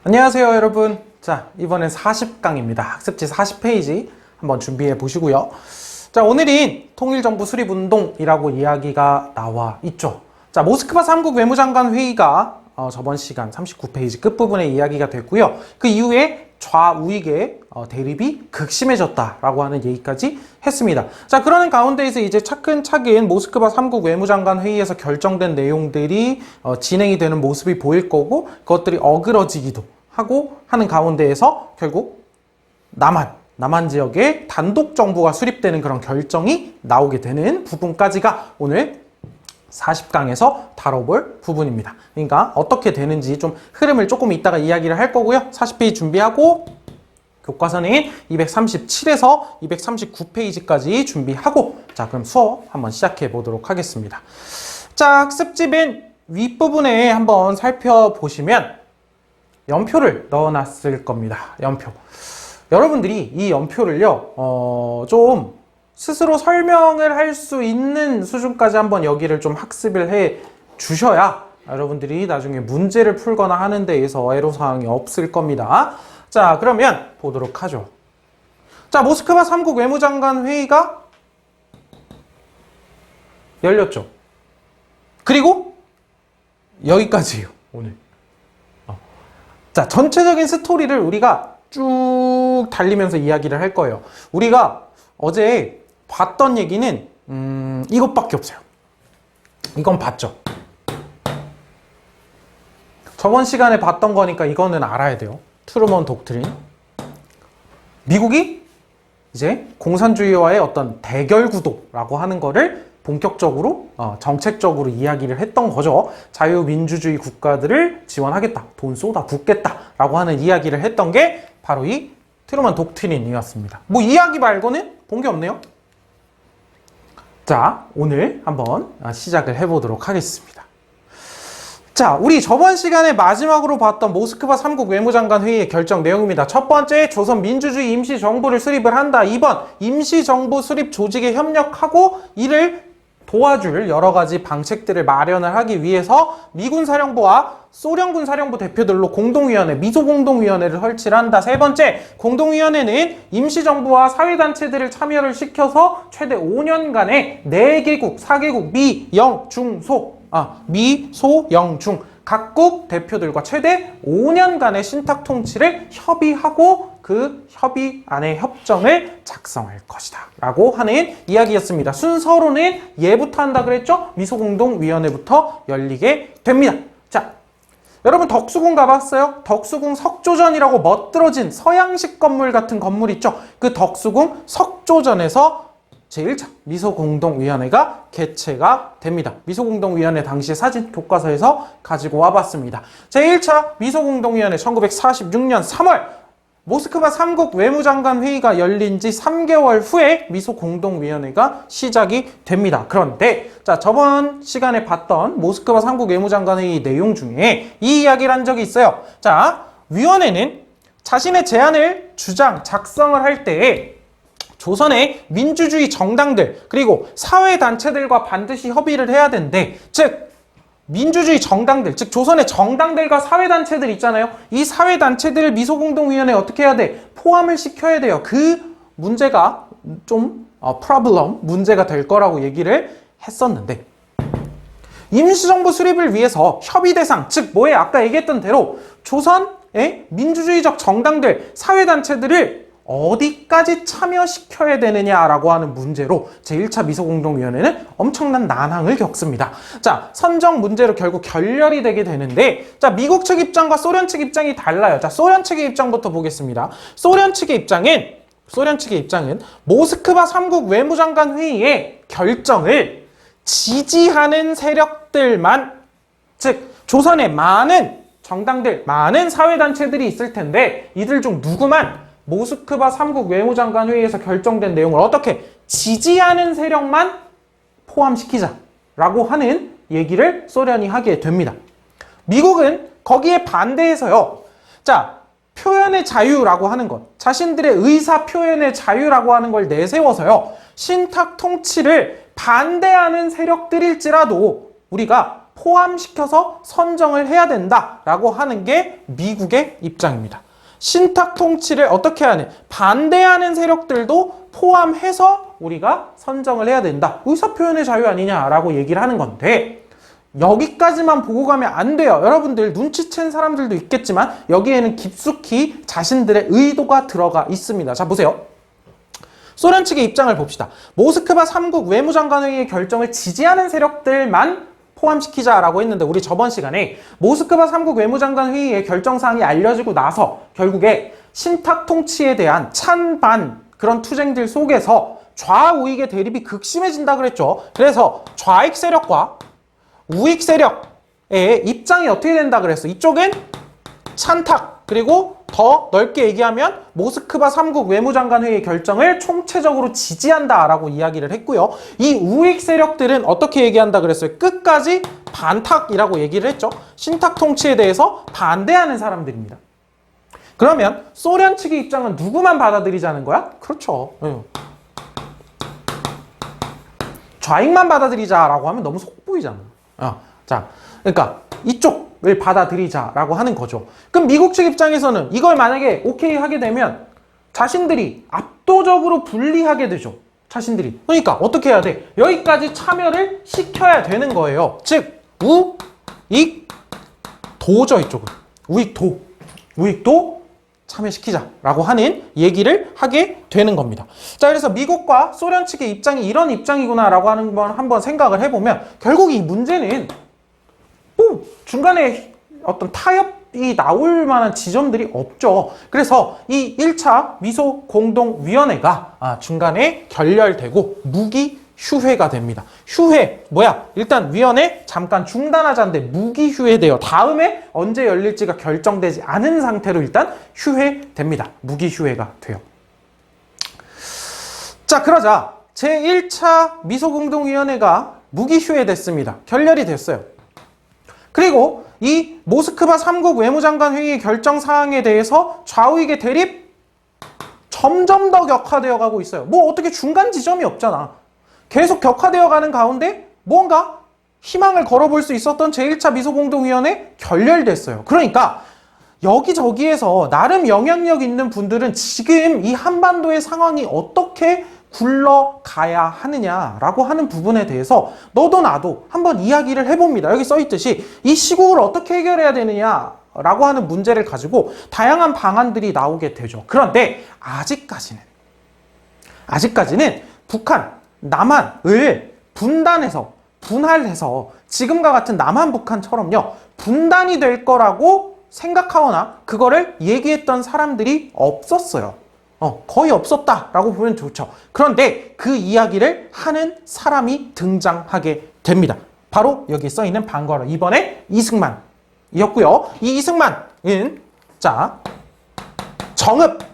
안녕하세요 여러분. 자, 이번엔 40강입니다. 학습지 40페이지 한번 준비해 보시고요. 자, 오늘은 통일정부 수립운동이라고 이야기가 나와 있죠. 자, 모스크바 3국 외무장관 회의가 저번 시간 39페이지 끝부분에 이야기가 됐고요. 그 이후에 좌우익의 대립이 극심해졌다라고 하는 얘기까지 했습니다. 자, 그러는 가운데에서 이제 차근차근 모스크바 3국 외무장관 회의에서 결정된 내용들이 진행이 되는 모습이 보일 거고, 그것들이 어그러지기도 하고 하는 가운데에서 결국 남한 지역에 단독 정부가 수립되는 그런 결정이 나오게 되는 부분까지가 오늘 40강에서 다뤄볼 부분입니다. 그러니까 어떻게 되는지 좀 흐름을 조금 이따가 이야기를 할 거고요. 40페이지 준비하고 교과서는 237에서 239페이지까지 준비하고, 자, 그럼 수업 한번 시작해 보도록 하겠습니다. 자, 학습지 맨 윗부분에 한번 살펴보시면 연표를 넣어놨을 겁니다. 연표. 여러분들이 이 연표를요, 좀 스스로 설명을 할 수 있는 수준까지 한번 여기를 좀 학습을 해 주셔야 여러분들이 나중에 문제를 풀거나 하는 데에서 애로사항이 없을 겁니다. 자, 그러면 보도록 하죠. 자, 모스크바 3국 외무장관 회의가 열렸죠. 그리고 여기까지예요, 오늘. 자, 전체적인 스토리를 우리가 쭉 달리면서 이야기를 할 거예요. 우리가 어제 봤던 얘기는 이것밖에 없어요. 이건 봤죠. 저번 시간에 봤던 거니까 이거는 알아야 돼요. 트루먼 독트린. 미국이 이제 공산주의와의 어떤 대결 구도라고 하는 거를 본격적으로 정책적으로 이야기를 했던 거죠. 자유민주주의 국가들을 지원하겠다, 돈 쏟아 붓겠다라고 하는 이야기를 했던 게 바로 이 트루먼 독트린이었습니다. 뭐 이야기 말고는 본 게 없네요. 자, 오늘 한번 시작을 해보도록 하겠습니다. 자, 우리 저번 시간에 마지막으로 봤던 모스크바 3국 외무장관 회의의 결정 내용입니다. 첫 번째, 조선 민주주의 임시정부를 수립을 한다. 2번, 임시정부 수립 조직에 협력하고 이를 도와줄 여러 가지 방책들을 마련을 하기 위해서 미군 사령부와 소련군 사령부 대표들로 공동위원회, 미소공동위원회를 설치를 한다. 세 번째, 공동위원회는 임시정부와 사회단체들을 참여를 시켜서 최대 5년간의 4개국, 4개국, 미, 영, 중, 미, 소, 영, 중 각국 대표들과 최대 5년간의 신탁 통치를 협의하고 그 협의 안에 협정을 작성할 것이다 라고 하는 이야기였습니다. 순서로는 얘부터 한다 그랬죠? 미소공동위원회부터 열리게 됩니다. 자, 여러분 덕수궁 가봤어요? 덕수궁 석조전이라고 멋들어진 서양식 건물 같은 건물 있죠? 그 덕수궁 석조전에서 제1차 미소공동위원회가 개최가 됩니다. 미소공동위원회 당시 사진 교과서에서 가지고 와봤습니다. 제1차 미소공동위원회 1946년 3월 모스크바 3국 외무장관 회의가 열린 지 3개월 후에 미소공동위원회가 시작이 됩니다. 그런데 자, 저번 시간에 봤던 모스크바 3국 외무장관 회의 내용 중에 이 이야기를 한 적이 있어요. 자, 위원회는 자신의 제안을 작성을 할 때에 조선의 민주주의 정당들 그리고 사회단체들과 반드시 협의를 해야 되는데, 즉 민주주의 정당들, 즉 조선의 정당들과 사회단체들 있잖아요. 이 사회단체들을 미소공동위원회에 어떻게 해야 돼? 포함을 시켜야 돼요. 그 문제가 좀 문제가 될 거라고 얘기를 했었는데, 임시정부 수립을 위해서 협의 대상, 즉 뭐예요? 아까 얘기했던 대로 조선의 민주주의적 정당들, 사회단체들을 어디까지 참여시켜야 되느냐라고 하는 문제로 제1차 미소공동위원회는 엄청난 난항을 겪습니다. 자, 선정 문제로 결국 결렬이 되게 되는데, 자, 미국 측 입장과 소련 측 입장이 달라요. 자, 소련 측의 입장부터 보겠습니다. 소련 측의 입장은 모스크바 3국 외무장관 회의의 결정을 지지하는 세력들만, 즉 조선의 많은 정당들, 많은 사회단체들이 있을 텐데 이들 중 누구만 모스크바 3국 외무장관 회의에서 결정된 내용을 어떻게 지지하는 세력만 포함시키자라고 하는 얘기를 소련이 하게 됩니다. 미국은 거기에 반대해서요. 자, 표현의 자유라고 하는 것, 자신들의 의사 표현의 자유라고 하는 걸 내세워서요. 신탁 통치를 반대하는 세력들일지라도 우리가 포함시켜서 선정을 해야 된다라고 하는 게 미국의 입장입니다. 신탁 통치를 어떻게 하는, 반대하는 세력들도 포함해서 우리가 선정을 해야 된다. 의사표현의 자유 아니냐라고 얘기를 하는 건데, 여기까지만 보고 가면 안 돼요. 여러분들 눈치챈 사람들도 있겠지만 여기에는 깊숙이 자신들의 의도가 들어가 있습니다. 자, 보세요. 소련 측의 입장을 봅시다. 모스크바 3국 외무장관회의의 결정을 지지하는 세력들만 포함시키자라고 했는데, 우리 저번 시간에 모스크바 3국 외무장관 회의의 결정사항이 알려지고 나서 결국에 신탁 통치에 대한 찬반 그런 투쟁들 속에서 좌우익의 대립이 극심해진다 그랬죠. 그래서 좌익 세력과 우익 세력의 입장이 어떻게 된다 그랬어? 이쪽은 찬탁, 그리고 더 넓게 얘기하면 모스크바 3국 외무장관 회의 결정을 총체적으로 지지한다라고 이야기를 했고요. 이 우익 세력들은 어떻게 얘기한다 그랬어요? 끝까지 반탁이라고 얘기를 했죠. 신탁 통치에 대해서 반대하는 사람들입니다. 그러면 소련 측의 입장은 누구만 받아들이자는 거야? 그렇죠. 좌익만 받아들이자라고 하면 너무 속보이잖아. 자, 그러니까 이쪽을 받아들이자라고 하는 거죠. 그럼 미국 측 입장에서는 이걸 만약에 오케이 하게 되면 자신들이 압도적으로 불리하게 되죠. 자신들이. 그러니까 어떻게 해야 돼? 여기까지 참여를 시켜야 되는 거예요. 즉 우익 도죠. 이쪽은 우익도 참여시키자라고 하는 얘기를 하게 되는 겁니다. 자, 그래서 미국과 소련 측의 입장이 이런 입장이구나라고 하는 건 한번 생각을 해보면, 결국 이 문제는 중간에 어떤 타협이 나올 만한 지점들이 없죠. 그래서 이 1차 미소 공동위원회가 중간에 결렬되고 무기 휴회가 됩니다. 휴회 뭐야? 일단 위원회 잠깐 중단하자는데 무기 휴회돼요. 다음에 언제 열릴지가 결정되지 않은 상태로 일단 휴회됩니다. 무기 휴회가 돼요. 자, 그러자 제1차 미소공동위원회가 무기 휴회됐습니다. 결렬이 됐어요. 그리고 이 모스크바 3국 외무장관 회의의 결정 사항에 대해서 좌우익의 대립 점점 더 격화되어 가고 있어요. 뭐 어떻게 중간 지점이 없잖아. 계속 격화되어 가는 가운데 뭔가 희망을 걸어볼 수 있었던 제1차 미소공동위원회 결렬됐어요. 그러니까 여기저기에서 나름 영향력 있는 분들은 지금 이 한반도의 상황이 어떻게 굴러가야 하느냐라고 하는 부분에 대해서 너도 나도 한번 이야기를 해봅니다. 여기 써있듯이 이 시국을 어떻게 해결해야 되느냐라고 하는 문제를 가지고 다양한 방안들이 나오게 되죠. 그런데 아직까지는 북한, 남한을 분할해서 지금과 같은 남한, 북한처럼요 분단이 될 거라고 생각하거나 그거를 얘기했던 사람들이 없었어요. 거의 없었다라고 보면 좋죠. 그런데 그 이야기를 하는 사람이 등장하게 됩니다. 바로 여기 써있는 방과후, 이번에 이승만이었고요. 이 이승만은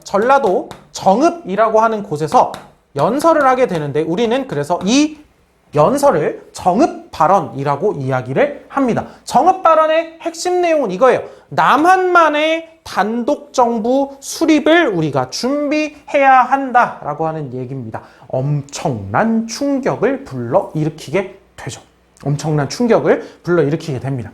전라도 정읍이라고 하는 곳에서 연설을 하게 되는데, 우리는 그래서 이 연설을 정읍 발언이라고 이야기를 합니다. 정읍 발언의 핵심 내용은 이거예요. 남한만의 단독 정부 수립을 우리가 준비해야 한다라고 하는 얘기입니다. 엄청난 충격을 불러일으키게 되죠. 엄청난 충격을 불러일으키게 됩니다.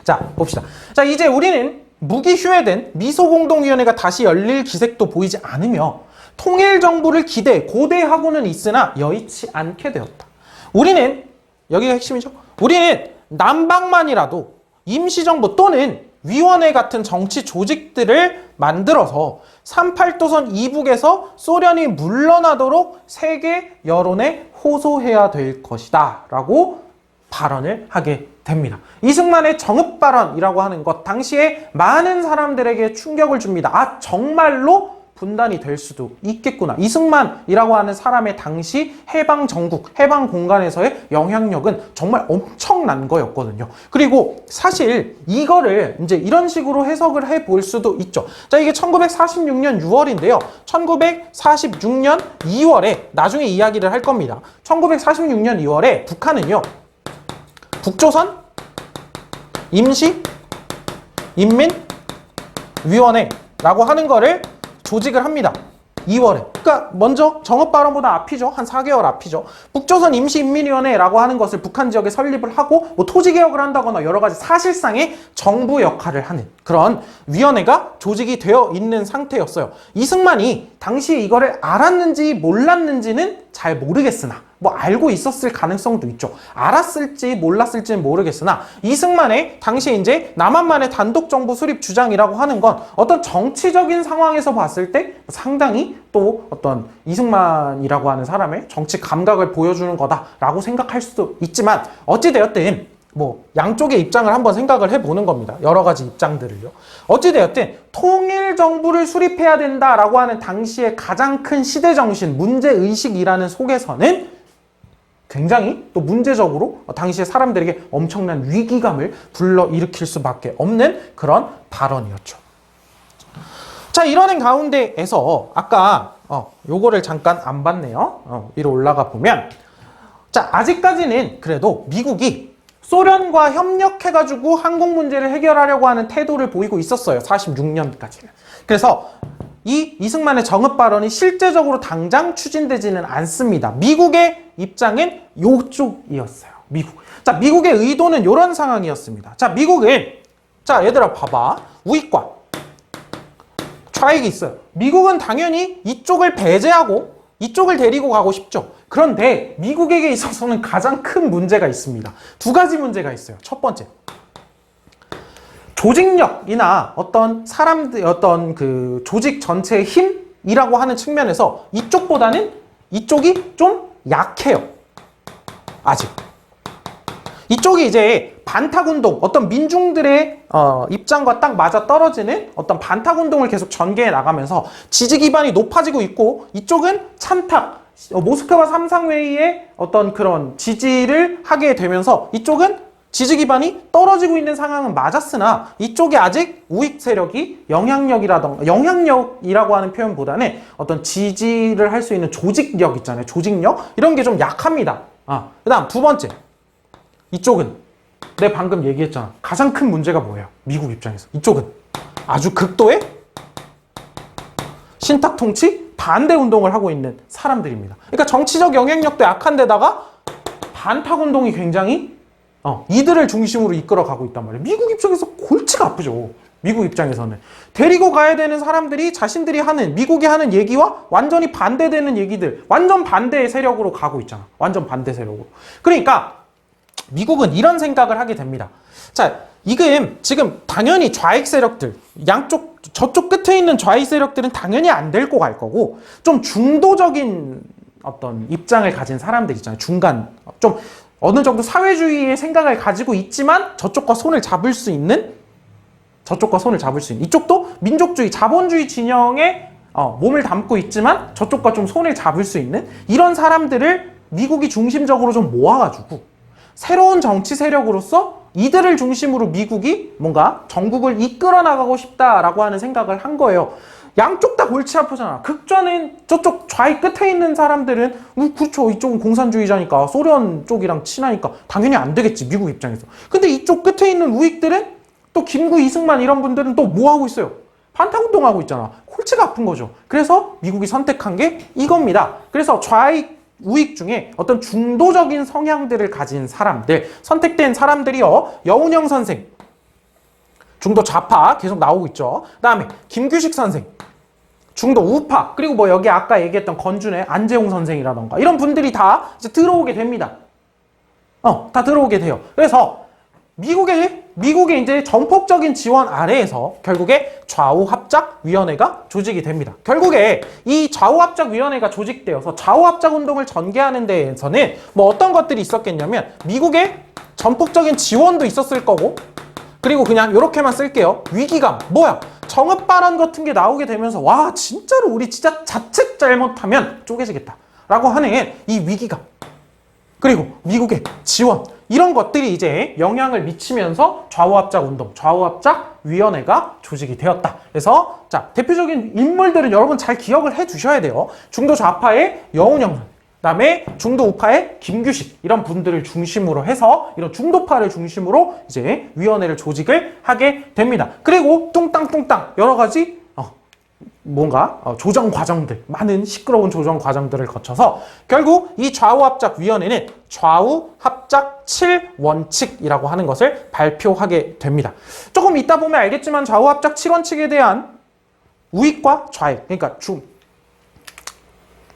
자, 봅시다. 자, 이제 우리는 무기 휴회된 미소공동위원회가 다시 열릴 기색도 보이지 않으며 통일정부를 고대하고는 있으나 여의치 않게 되었다. 우리는, 여기가 핵심이죠. 우리는 남방만이라도 임시정부 또는 위원회 같은 정치 조직들을 만들어서 38도선 이북에서 소련이 물러나도록 세계 여론에 호소해야 될 것이다 라고 발언을 하게 됩니다. 이승만의 정읍 발언이라고 하는 것, 당시에 많은 사람들에게 충격을 줍니다. 정말로 분단이 될 수도 있겠구나. 이승만이라고 하는 사람의 당시 해방 전국, 해방 공간에서의 영향력은 정말 엄청난 거였거든요. 그리고 사실 이거를 이제 이런 식으로 해석을 해볼 수도 있죠. 자, 이게 1946년 6월인데요. 1946년 2월에 나중에 이야기를 할 겁니다. 1946년 2월에 북한은요, 북조선 임시 인민위원회라고 하는 거를 조직을 합니다. 2월에. 그러니까 먼저 정읍 발언보다 앞이죠. 한 4개월 앞이죠. 북조선 임시인민위원회라고 하는 것을 북한 지역에 설립을 하고 뭐 토지개혁을 한다거나 여러 가지 사실상의 정부 역할을 하는 그런 위원회가 조직이 되어 있는 상태였어요. 이승만이 당시에 이거를 알았는지 몰랐는지는 잘 모르겠으나 뭐 알고 있었을 가능성도 있죠. 알았을지 몰랐을지는 모르겠으나 이승만의 당시 이제 남한만의 단독 정부 수립 주장이라고 하는 건 어떤 정치적인 상황에서 봤을 때 상당히 또 어떤 이승만이라고 하는 사람의 정치 감각을 보여주는 거다라고 생각할 수도 있지만 어찌되었든 뭐 양쪽의 입장을 한번 생각을 해보는 겁니다. 여러 가지 입장들을요. 어찌되었든 통일정부를 수립해야 된다라고 하는 당시의 가장 큰 시대정신, 문제의식이라는 속에서는 굉장히 또 문제적으로 당시의 사람들에게 엄청난 위기감을 불러일으킬 수밖에 없는 그런 발언이었죠. 자, 이러는 가운데에서 아까 요거를 잠깐 안 봤네요. 위로 올라가 보면 자, 아직까지는 그래도 미국이 소련과 협력해가지고 한국 문제를 해결하려고 하는 태도를 보이고 있었어요. 46년까지는. 그래서 이 이승만의 정읍 발언이 실제적으로 당장 추진되지는 않습니다. 미국의 입장은 요쪽이었어요. 미국. 자, 미국의 의도는 이런 상황이었습니다. 자, 미국은 자, 얘들아 봐봐. 우익과 좌익이 있어요. 미국은 당연히 이쪽을 배제하고 이쪽을 데리고 가고 싶죠. 그런데 미국에게 있어서는 가장 큰 문제가 있습니다. 두 가지 문제가 있어요. 첫 번째, 조직력이나 어떤 사람들, 어떤 그 조직 전체의 힘이라고 하는 측면에서 이쪽보다는 이쪽이 좀 약해요. 아직. 이쪽이 이제 반탁운동, 어떤 민중들의 입장과 딱 맞아 떨어지는 어떤 반탁운동을 계속 전개해 나가면서 지지 기반이 높아지고 있고 이쪽은 참탁, 모스크바 삼상회의의 어떤 그런 지지를 하게 되면서 이쪽은 지지 기반이 떨어지고 있는 상황은 맞았으나 이쪽이 아직 우익 세력이 영향력이라고 하는 표현보다는 어떤 지지를 할 수 있는 조직력 있잖아요. 조직력? 이런 게 좀 약합니다. 그 다음 두 번째. 이쪽은 내가 방금 얘기했잖아. 가장 큰 문제가 뭐예요? 미국 입장에서. 이쪽은 아주 극도의 신탁 통치 반대 운동을 하고 있는 사람들입니다. 그러니까 정치적 영향력도 약한 데다가 반탁 운동이 굉장히 이들을 중심으로 이끌어가고 있단 말이에요. 미국 입장에서 골치가 아프죠. 미국 입장에서는. 데리고 가야 되는 사람들이 자신들이 하는, 미국이 하는 얘기와 완전히 반대되는 얘기들, 완전 반대의 세력으로 가고 있잖아. 완전 반대 세력으로. 그러니까 미국은 이런 생각을 하게 됩니다. 자, 지금 당연히 좌익 세력들, 양쪽, 저쪽 끝에 있는 좌익 세력들은 당연히 안 데리고 갈 거고, 좀 중도적인 어떤 입장을 가진 사람들 있잖아요. 중간, 좀 어느 정도 사회주의의 생각을 가지고 있지만 저쪽과 손을 잡을 수 있는, 이쪽도 민족주의, 자본주의 진영에 몸을 담고 있지만 저쪽과 좀 손을 잡을 수 있는 이런 사람들을 미국이 중심적으로 좀 모아가지고 새로운 정치 세력으로서 이들을 중심으로 미국이 뭔가 전국을 이끌어 나가고 싶다라고 하는 생각을 한 거예요. 양쪽 다 골치 아프잖아. 극좌는 저쪽 좌익 끝에 있는 사람들은 그렇죠. 이쪽은 공산주의자니까 소련 쪽이랑 친하니까 당연히 안 되겠지. 미국 입장에서. 근데 이쪽 끝에 있는 우익들은 또 김구, 이승만 이런 분들은 또 뭐 하고 있어요? 반탁운동하고 있잖아. 골치가 아픈 거죠. 그래서 미국이 선택한 게 이겁니다. 그래서 좌익, 우익 중에 어떤 중도적인 성향들을 가진 사람들, 선택된 사람들이요. 여운형 선생, 중도 좌파 계속 나오고 있죠. 그 다음에 김규식 선생, 중도 우파, 그리고 뭐 여기 아까 얘기했던 건준의 안재홍 선생이라던가 이런 분들이 다 이제 들어오게 됩니다. 다 들어오게 돼요. 그래서 미국의 이제 전폭적인 지원 아래에서 결국에 좌우합작위원회가 조직이 됩니다. 결국에 이 좌우합작위원회가 조직되어서 좌우합작 운동을 전개하는 데에서는 뭐 어떤 것들이 있었겠냐면 미국의 전폭적인 지원도 있었을 거고, 그리고 그냥 이렇게만 쓸게요. 위기감. 뭐야? 정읍 발언 같은 게 나오게 되면서 와, 진짜로 우리 진짜 자칫 잘못하면 쪼개지겠다 라고 하는 이 위기감, 그리고 미국의 지원, 이런 것들이 이제 영향을 미치면서 좌우합작 운동, 좌우합작 위원회가 조직이 되었다. 그래서 자, 대표적인 인물들은 여러분 잘 기억을 해 두셔야 돼요. 중도 좌파의 여운형, 그다음에 중도 우파의 김규식, 이런 분들을 중심으로 해서 이런 중도파를 중심으로 이제 위원회를 조직을 하게 됩니다. 그리고 뚱땅뚱땅 여러 가지 뭔가 조정 과정들, 많은 시끄러운 조정 과정들을 거쳐서 결국 이 좌우합작위원회는 좌우합작 7원칙이라고 하는 것을 발표하게 됩니다. 조금 이따 보면 알겠지만 좌우합작 7원칙에 대한 우익과 좌익, 그러니까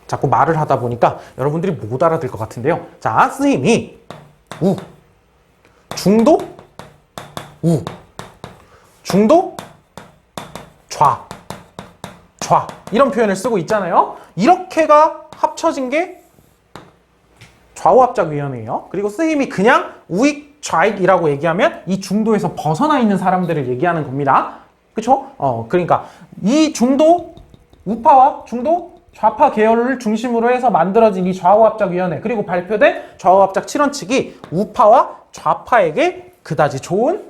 자꾸 말을 하다 보니까 여러분들이 못 알아들 것 같은데요. 자, 선생님이 우, 중도, 우, 중도, 좌 이런 표현을 쓰고 있잖아요. 이렇게가 합쳐진 게 좌우합작위원회예요. 그리고 선생님이 그냥 우익, 좌익이라고 얘기하면 이 중도에서 벗어나 있는 사람들을 얘기하는 겁니다. 그쵸? 그러니까 이 중도, 우파와 중도, 좌파 계열을 중심으로 해서 만들어진 이 좌우합작위원회, 그리고 발표된 좌우합작 7원칙이 우파와 좌파에게 그다지 좋은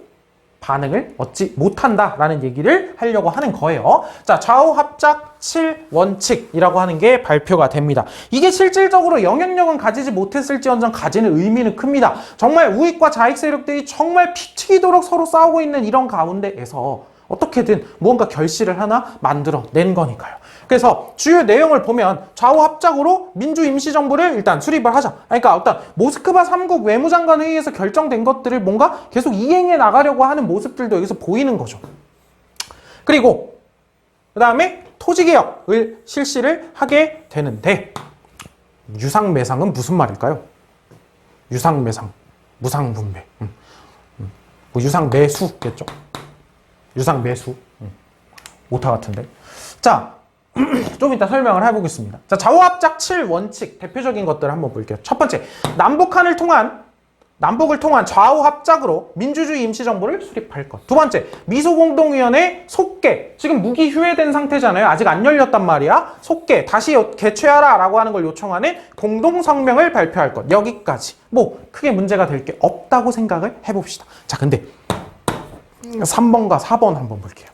반응을 얻지 못한다라는 얘기를 하려고 하는 거예요. 자, 좌우합작 7원칙이라고 하는 게 발표가 됩니다. 이게 실질적으로 영향력은 가지지 못했을지언정 가지는 의미는 큽니다. 정말 우익과 좌익 세력들이 정말 피 튀기도록 서로 싸우고 있는 이런 가운데에서 어떻게든 무언가 결실을 하나 만들어낸 거니까요. 그래서 주요 내용을 보면 좌우합작으로 민주임시정부를 일단 수립을 하자. 그러니까 어떤 모스크바 3국 외무장관 회의에서 결정된 것들을 뭔가 계속 이행해 나가려고 하는 모습들도 여기서 보이는 거죠. 그리고 그 다음에 토지개혁을 실시를 하게 되는데, 유상매상은 무슨 말일까요? 유상매상, 무상분배, 뭐 유상매수겠죠? 유상매수, 오타 같은데. 자, 좀 이따 설명을 해보겠습니다. 자, 좌우합작 7원칙 대표적인 것들을 한번 볼게요. 첫 번째, 남북을 통한 좌우합작으로 민주주의 임시정부를 수립할 것. 두 번째, 미소공동위원회 속개. 지금 무기 휴회된 상태잖아요. 아직 안 열렸단 말이야. 속개 다시 개최하라 라고 하는 걸 요청하는 공동성명을 발표할 것. 여기까지 뭐 크게 문제가 될 게 없다고 생각을 해봅시다. 자, 근데 3번과 4번 한번 볼게요.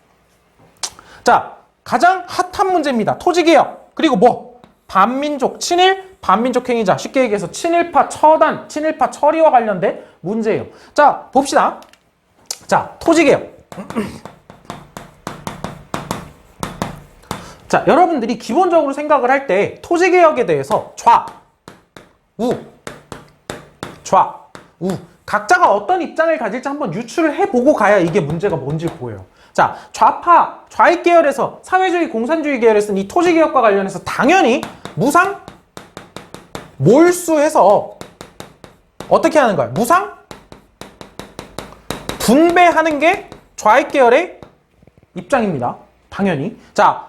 자, 가장 핫한 문제입니다. 토지개혁. 그리고 뭐? 반민족, 친일, 반민족 행위자. 쉽게 얘기해서 친일파 처단, 친일파 처리와 관련된 문제예요. 자, 봅시다. 자, 토지개혁. 자, 여러분들이 기본적으로 생각을 할 때 토지개혁에 대해서 좌, 우, 각자가 어떤 입장을 가질지 한번 유추를 해보고 가야 이게 문제가 뭔지 보여요. 자, 좌익 계열에서 사회주의, 공산주의 계열에 쓴 이 토지개혁과 관련해서 당연히 무상, 몰수해서 어떻게 하는 거야? 무상, 분배하는 게 좌익 계열의 입장입니다. 당연히. 자,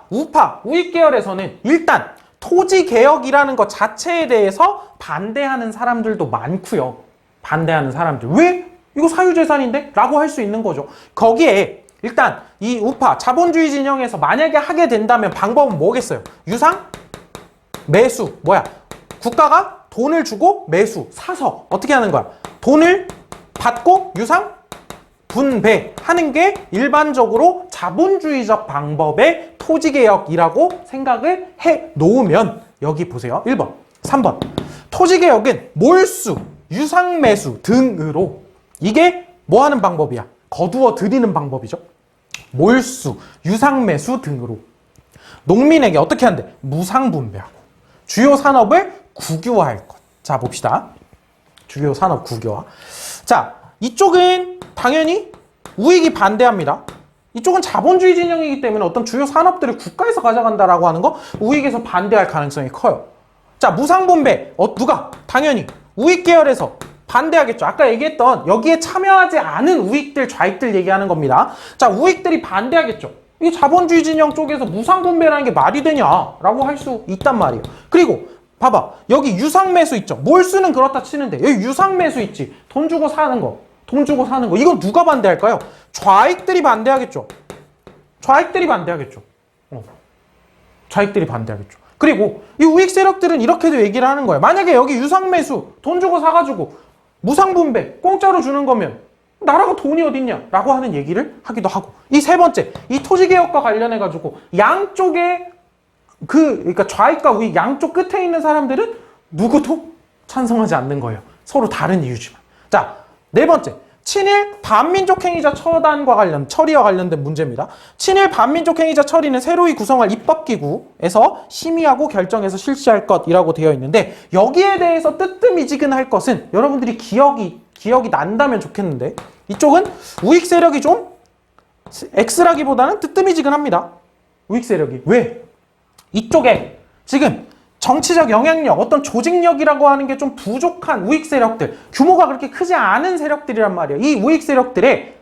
우익 계열에서는 일단 토지개혁이라는 것 자체에 대해서 반대하는 사람들도 많고요. 반대하는 사람들. 왜? 이거 사유재산인데? 라고 할 수 있는 거죠. 거기에 일단 이 우파 자본주의 진영에서 만약에 하게 된다면 방법은 뭐겠어요? 유상, 매수. 뭐야? 국가가 돈을 주고 매수, 사서 어떻게 하는 거야? 돈을 받고 유상, 분배하는 게 일반적으로 자본주의적 방법의 토지개혁이라고 생각을 해 놓으면 여기 보세요. 1번, 3번. 토지개혁은 몰수, 유상매수 등으로 이게 뭐 하는 방법이야? 거두어 들이는 방법이죠. 몰수, 유상매수 등으로 농민에게 어떻게 한대? 무상분배하고 주요 산업을 국유화할 것. 자, 봅시다. 주요 산업 국유화. 자, 이쪽은 당연히 우익이 반대합니다. 이쪽은 자본주의 진영이기 때문에 어떤 주요 산업들을 국가에서 가져간다라고 하는 거 우익에서 반대할 가능성이 커요. 자, 무상분배. 누가? 당연히 우익 계열에서 반대하겠죠. 아까 얘기했던 여기에 참여하지 않은 우익들, 좌익들 얘기하는 겁니다. 자, 우익들이 반대하겠죠. 이 자본주의 진영 쪽에서 무상분배라는 게 말이 되냐라고 할 수 있단 말이에요. 그리고 봐봐. 여기 유상매수 있죠. 몰수는 그렇다 치는데 여기 유상매수 있지. 돈 주고 사는 거. 이건 누가 반대할까요? 좌익들이 반대하겠죠. 좌익들이 반대하겠죠. 그리고 이 우익 세력들은 이렇게도 얘기를 하는 거예요. 만약에 여기 유상매수, 돈 주고 사가지고 무상분배, 공짜로 주는 거면 나라가 돈이 어딨냐? 라고 하는 얘기를 하기도 하고. 이 세 번째, 이 토지개혁과 관련해가지고 양쪽에 그러니까 좌익과 우익 양쪽 끝에 있는 사람들은 누구도 찬성하지 않는 거예요. 서로 다른 이유지만. 자, 네 번째. 친일 반민족 행위자 처리와 관련된 문제입니다. 친일 반민족 행위자 처리는 새로이 구성할 입법기구에서 심의하고 결정해서 실시할 것이라고 되어 있는데, 여기에 대해서 뜨뜻미지근할 것은 여러분들이 기억이 난다면 좋겠는데, 이쪽은 우익 세력이 좀 X라기보다는 뜨뜻미지근합니다. 우익 세력이. 왜? 이쪽에 지금 정치적 영향력, 어떤 조직력이라고 하는 게 좀 부족한 우익 세력들, 규모가 그렇게 크지 않은 세력들이란 말이에요. 이 우익 세력들의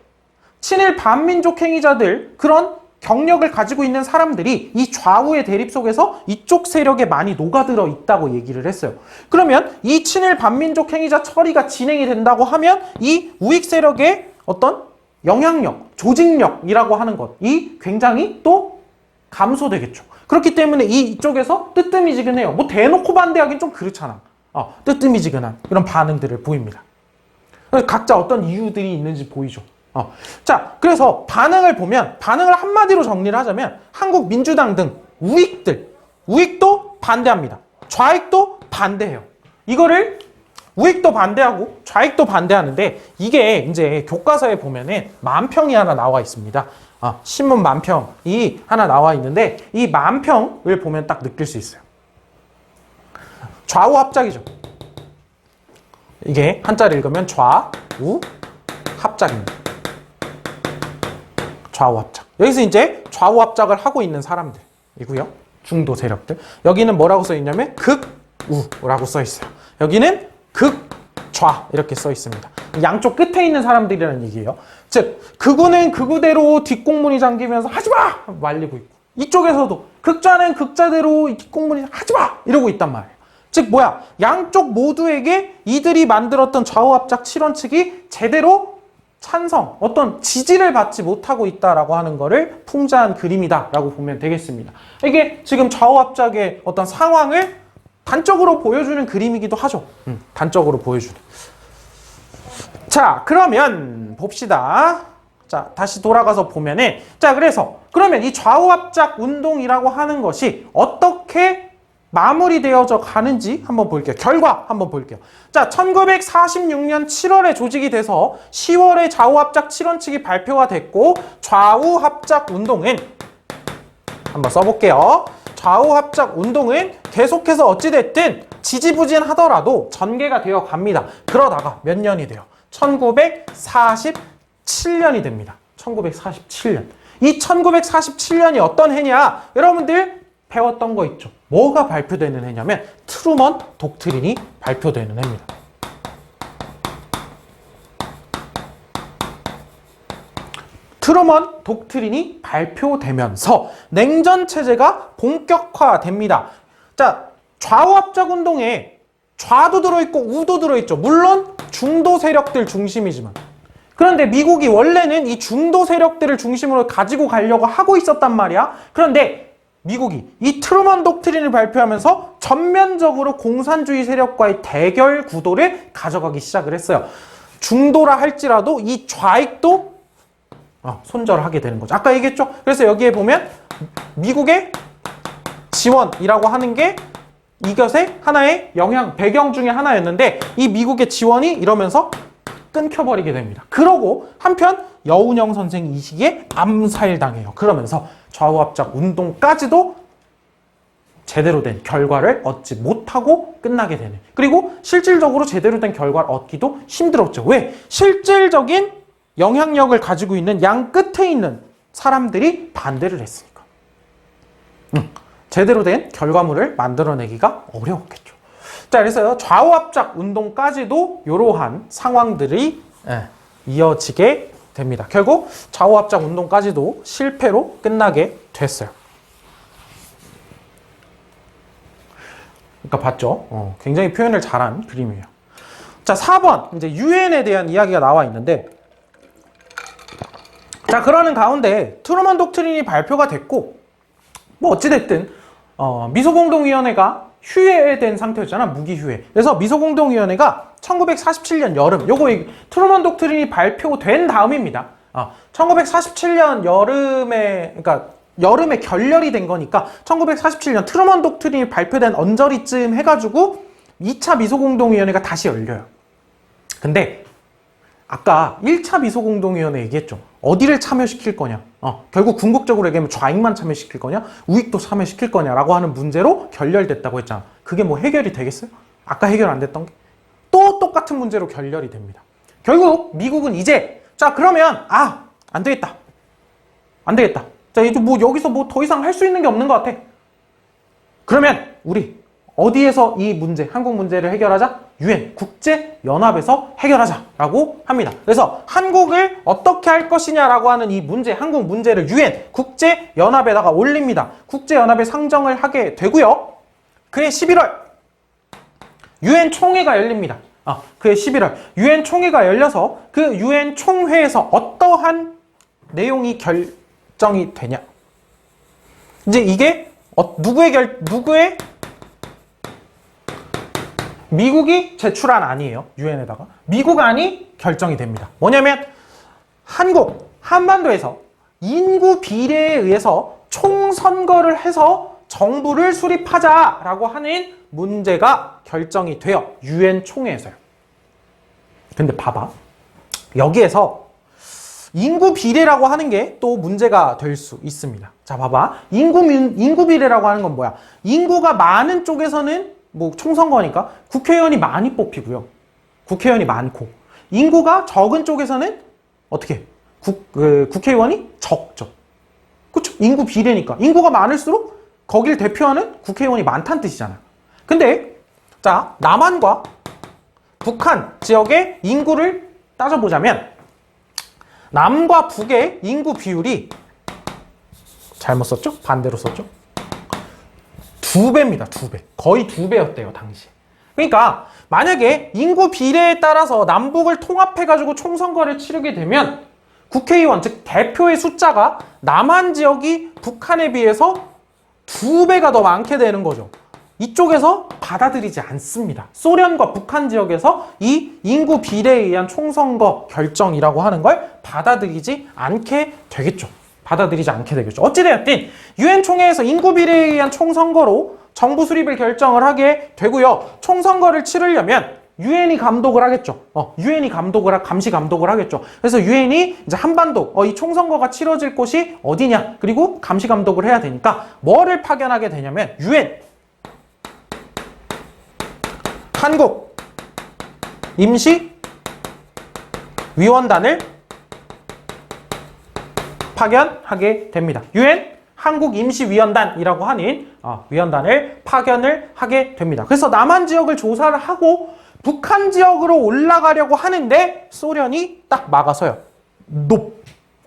친일 반민족 행위자들, 그런 경력을 가지고 있는 사람들이 이 좌우의 대립 속에서 이쪽 세력에 많이 녹아들어 있다고 얘기를 했어요. 그러면 이 친일 반민족 행위자 처리가 진행이 된다고 하면 이 우익 세력의 어떤 영향력, 조직력이라고 하는 것이 굉장히 또 감소되겠죠. 그렇기 때문에 이쪽에서 뜨뜻미지근해요. 뭐 대놓고 반대하기는 좀 그렇잖아. 뜨뜻미지근한 이런 반응들을 보입니다. 각자 어떤 이유들이 있는지 보이죠. 자, 그래서 반응을 보면, 반응을 한마디로 정리를 하자면 한국 민주당 등 우익도 반대합니다. 좌익도 반대해요. 이거를 우익도 반대하고 좌익도 반대하는데, 이게 이제 교과서에 보면은 만평이 하나 나와 있습니다. 신문 만평이 하나 나와 있는데, 이 만평을 보면 딱 느낄 수 있어요. 좌우 합작이죠. 이게 한자를 읽으면 좌우 합작입니다. 좌우 합작. 여기서 이제 좌우 합작을 하고 있는 사람들이고요. 중도 세력들. 여기는 뭐라고 써 있냐면 극우라고 써 있어요. 여기는 극좌 이렇게 써 있습니다. 양쪽 끝에 있는 사람들이라는 얘기예요. 즉 극우는 극우대로 뒷공문이 잠기면서 하지마! 말리고 있고, 이쪽에서도 극좌는 극좌대로 뒷공문이 하지마! 이러고 있단 말이에요. 즉 뭐야? 양쪽 모두에게 이들이 만들었던 좌우합작 7원 측이 제대로 찬성, 어떤 지지를 받지 못하고 있다라고 하는 거를 풍자한 그림이다라고 보면 되겠습니다. 이게 지금 좌우합작의 어떤 상황을 단적으로 보여주는 그림이기도 하죠. 단적으로 보여주는. 자, 그러면 봅시다. 자, 다시 돌아가서 보면은, 자, 그러면 이 좌우합작 운동이라고 하는 것이 어떻게 마무리되어져 가는지 한번 볼게요. 결과 한번 볼게요. 자, 1946년 7월에 조직이 돼서 10월에 좌우합작 7원 측이 발표가 됐고, 좌우합작 운동은 한번 써볼게요. 좌우합작 운동은 계속해서 어찌됐든 지지부진하더라도 전개가 되어 갑니다. 그러다가 몇 년이 돼요? 1947년이 됩니다. 1947년. 이 1947년이 어떤 해냐? 여러분들 배웠던 거 있죠? 뭐가 발표되는 해냐면 트루먼 독트린이 발표되는 해입니다. 트루먼 독트린이 발표되면서 냉전 체제가 본격화됩니다. 자, 좌우합작 운동에 좌도 들어있고 우도 들어있죠. 물론 중도 세력들 중심이지만, 그런데 미국이 원래는 이 중도 세력들을 중심으로 가지고 가려고 하고 있었단 말이야. 그런데 미국이 이 트루먼 독트린을 발표하면서 전면적으로 공산주의 세력과의 대결 구도를 가져가기 시작을 했어요. 중도라 할지라도 이 좌익도 손절하게 되는 거죠. 아까 얘기했죠? 그래서 여기에 보면 미국의 지원이라고 하는 게 이것의 하나의 배경 중에 하나였는데, 이 미국의 지원이 이러면서 끊겨버리게 됩니다. 그러고 한편 여운형 선생이 이 시기에 암살당해요. 그러면서 좌우합작 운동까지도 제대로 된 결과를 얻지 못하고 끝나게 되는, 그리고 실질적으로 제대로 된 결과를 얻기도 힘들었죠. 왜? 실질적인 영향력을 가지고 있는 양 끝에 있는 사람들이 반대를 했으니까. 제대로 된 결과물을 만들어내기가 어려웠겠죠. 자, 그래서 좌우합작 운동까지도 이러한 상황들이 이어지게 됩니다. 결국 좌우합작 운동까지도 실패로 끝나게 됐어요. 그러니까 봤죠? 굉장히 표현을 잘한 그림이에요. 자, 4번 이제 유엔에 대한 이야기가 나와 있는데, 자, 그러는 가운데 트루먼 독트린이 발표가 됐고, 뭐 어찌됐든 미소공동위원회가 휴회된 상태였잖아. 무기휴회. 그래서 미소공동위원회가 1947년 여름, 트루먼 독트린이 발표된 다음입니다. 1947년 여름에 결렬이 된 거니까 1947년 트루먼 독트린이 발표된 언저리쯤 해가지고 2차 미소공동위원회가 다시 열려요. 근데 아까 1차 미소공동위원회 얘기했죠. 어디를 참여시킬 거냐. 결국 궁극적으로 얘기하면 좌익만 참여시킬 거냐, 우익도 참여시킬 거냐라고 하는 문제로 결렬됐다고 했잖아. 그게 뭐 해결이 되겠어요? 아까 해결 안 됐던 게 또 똑같은 문제로 결렬이 됩니다. 결국 미국은 이제 자 그러면 안 되겠다. 안 되겠다. 자 이제 뭐 여기서 뭐 더 이상 할 수 있는 게 없는 것 같아. 그러면 우리 어디에서 이 문제, 한국 문제를 해결하자? UN, 국제연합에서 해결하자라고 합니다. 그래서 한국을 어떻게 할 것이냐라고 하는 이 문제, 한국 문제를 UN, 국제연합에다가 올립니다. 국제연합에 상정을 하게 되고요. 그해 11월 UN 총회가 열립니다. 그해 11월 UN 총회가 열려서 그 UN 총회에서 어떠한 내용이 결정이 되냐? 이제 이게 누구의 미국이 제출한 안이에요. 유엔에다가 미국 안이 결정이 됩니다. 뭐냐면 한반도에서 인구 비례에 의해서 총선거를 해서 정부를 수립하자라고 하는 문제가 결정이 돼요. 유엔 총회에서요. 근데 봐봐. 여기에서 인구 비례라고 하는 게 또 문제가 될 수 있습니다. 자, 봐봐. 인구 비례라고 하는 건 뭐야? 인구가 많은 쪽에서는 뭐 총선거니까 국회의원이 많이 뽑히고요. 국회의원이 많고. 인구가 적은 쪽에서는 어떻게? 국회의원이 적죠. 그쵸? 인구 비례니까. 인구가 많을수록 거길 대표하는 국회의원이 많다는 뜻이잖아요. 근데 자, 남한과 북한 지역의 인구를 따져보자면 남과 북의 인구 비율이 잘못 썼죠? 반대로 썼죠? 2배입니다. 2배. 거의 2배였대요, 당시에. 그러니까 만약에 인구 비례에 따라서 남북을 통합해가지고 총선거를 치르게 되면 국회의원, 즉 대표의 숫자가 남한 지역이 북한에 비해서 2배가 더 많게 되는 거죠. 이쪽에서 받아들이지 않습니다. 소련과 북한 지역에서 이 인구 비례에 의한 총선거 결정이라고 하는 걸 받아들이지 않게 되겠죠. 받아들이지 않게 되겠죠. 어찌되었든 유엔 총회에서 인구 비례에 의한 총선거로 정부 수립을 결정을 하게 되고요. 총선거를 치르려면 유엔이 감독을 하겠죠. 유엔이 감시 감독을 하겠죠. 그래서 유엔이 이제 한반도 이 총선거가 치러질 곳이 어디냐, 그리고 감시 감독을 해야 되니까 뭐를 파견하게 되냐면 유엔 한국 임시위원단을 파견하게 됩니다. 유엔 한국 임시위원단이라고 하는 위원단을 파견을 하게 됩니다. 그래서 남한 지역을 조사를 하고 북한 지역으로 올라가려고 하는데 소련이 딱 막아서요.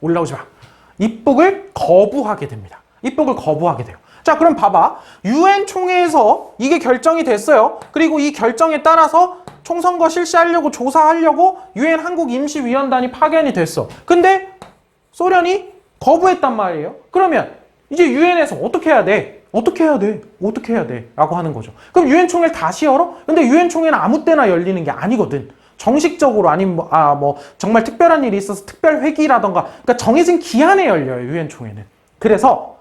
올라오지 마. 입국을 거부하게 됩니다. 입국을 거부하게 돼요. 자, 그럼 봐봐. 유엔 총회에서 이게 결정이 됐어요. 그리고 이 결정에 따라서 총선거 실시하려고 조사하려고 유엔 한국 임시위원단이 파견이 됐어. 근데 소련이 거부했단 말이에요. 그러면 이제 유엔에서 어떻게 해야 돼? 어떻게 해야 돼? 어떻게 해야 돼? 라고 하는 거죠. 그럼 유엔 총회를 다시 열어? 근데 유엔 총회는 아무 때나 열리는 게 아니거든. 정식적으로 아니면 뭐 정말 특별한 일이 있어서 특별 회기라던가, 그러니까 정해진 기한에 열려요. 유엔 총회는. 그래서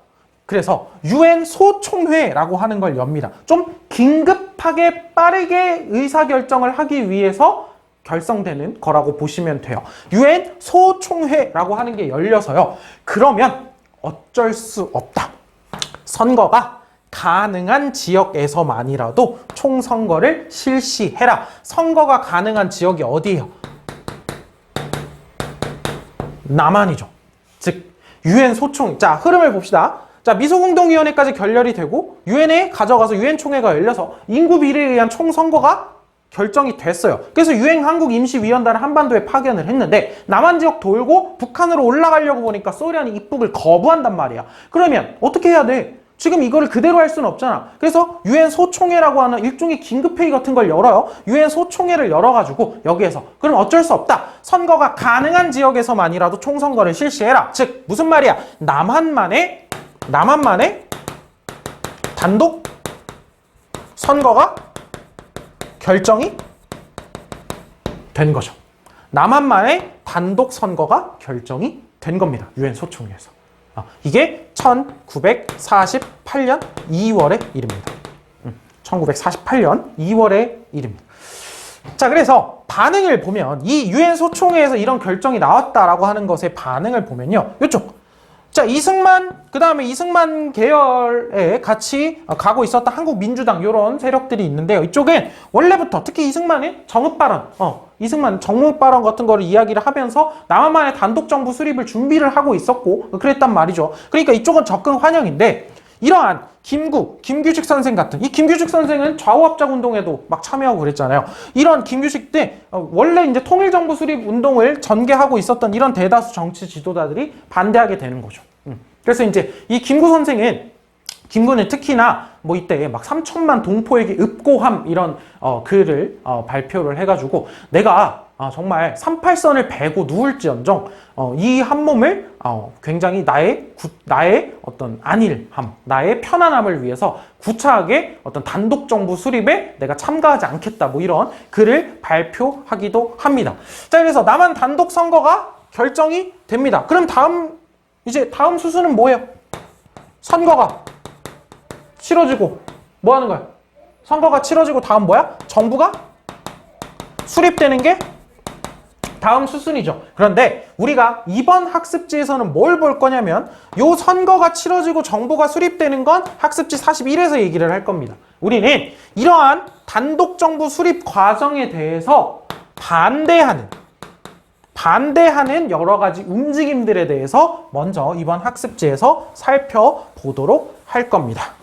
유엔 소총회라고 하는 걸 엽니다. 좀 긴급하게 빠르게 의사결정을 하기 위해서 결성되는 거라고 보시면 돼요. 유엔 소총회라고 하는 게 열려서요. 그러면 어쩔 수 없다. 선거가 가능한 지역에서만이라도 총선거를 실시해라. 선거가 가능한 지역이 어디예요? 남한이죠. 즉 유엔 소총. 자, 흐름을 봅시다. 자, 미소공동위원회까지 결렬이 되고 유엔에 가져가서 유엔 총회가 열려서 인구 비례에 의한 총선거가 결정이 됐어요. 그래서 유엔 한국 임시위원단을 한반도에 파견을 했는데 남한 지역 돌고 북한으로 올라가려고 보니까 소련이 입국을 거부한단 말이야. 그러면 어떻게 해야 돼? 지금 이거를 그대로 할 수는 없잖아. 그래서 유엔 소총회라고 하는 일종의 긴급회의 같은 걸 열어요. 유엔 소총회를 열어가지고 여기에서 그럼 어쩔 수 없다. 선거가 가능한 지역에서만이라도 총선거를 실시해라. 즉 무슨 말이야? 남한만의 단독 선거가 결정이 된 거죠. 남한만의 단독 선거가 결정이 된 겁니다. 유엔 소총회에서. 이게 1948년 2월의 일입니다. 1948년 2월의 일입니다. 자, 그래서 반응을 보면 이 유엔 소총회에서 이런 결정이 나왔다라고 하는 것의 반응을 보면요. 이쪽. 자, 이승만, 그 다음에 이승만 계열에 같이 가고 있었던 한국민주당 이런 세력들이 있는데요. 이쪽엔 원래부터 특히 이승만의 정읍 발언, 이승만 정읍 발언 같은 거를 이야기를 하면서 남한만의 단독 정부 수립을 준비를 하고 있었고 그랬단 말이죠. 그러니까 이쪽은 적극 환영인데 이러한 김규식 선생 같은, 이 김규식 선생은 좌우합작 운동에도 막 참여하고 그랬잖아요. 이런 김규식 때 원래 이제 통일정부 수립 운동을 전개하고 있었던 이런 대다수 정치 지도자들이 반대하게 되는 거죠. 그래서 이제 이 김구는 특히나 뭐 이때 막 3천만 동포에게 읍고함 이런 글을 발표를 해가지고 내가 정말 38선을 베고 누울지언정 이 한 몸을 굉장히 나의 어떤 안일함, 나의 편안함을 위해서 구차하게 어떤 단독 정부 수립에 내가 참가하지 않겠다 뭐 이런 글을 발표하기도 합니다. 자, 그래서 남한 단독 선거가 결정이 됩니다. 그럼 다음 수순은 뭐예요? 선거가 치러지고 뭐 하는 거야? 선거가 치러지고 다음 뭐야? 정부가 수립되는 게 다음 수순이죠. 그런데 우리가 이번 학습지에서는 뭘 볼 거냐면 요 선거가 치러지고 정부가 수립되는 건 학습지 41에서 얘기를 할 겁니다. 우리는 이러한 단독 정부 수립 과정에 대해서 반대하는 여러 가지 움직임들에 대해서 먼저 이번 학습지에서 살펴보도록 할 겁니다.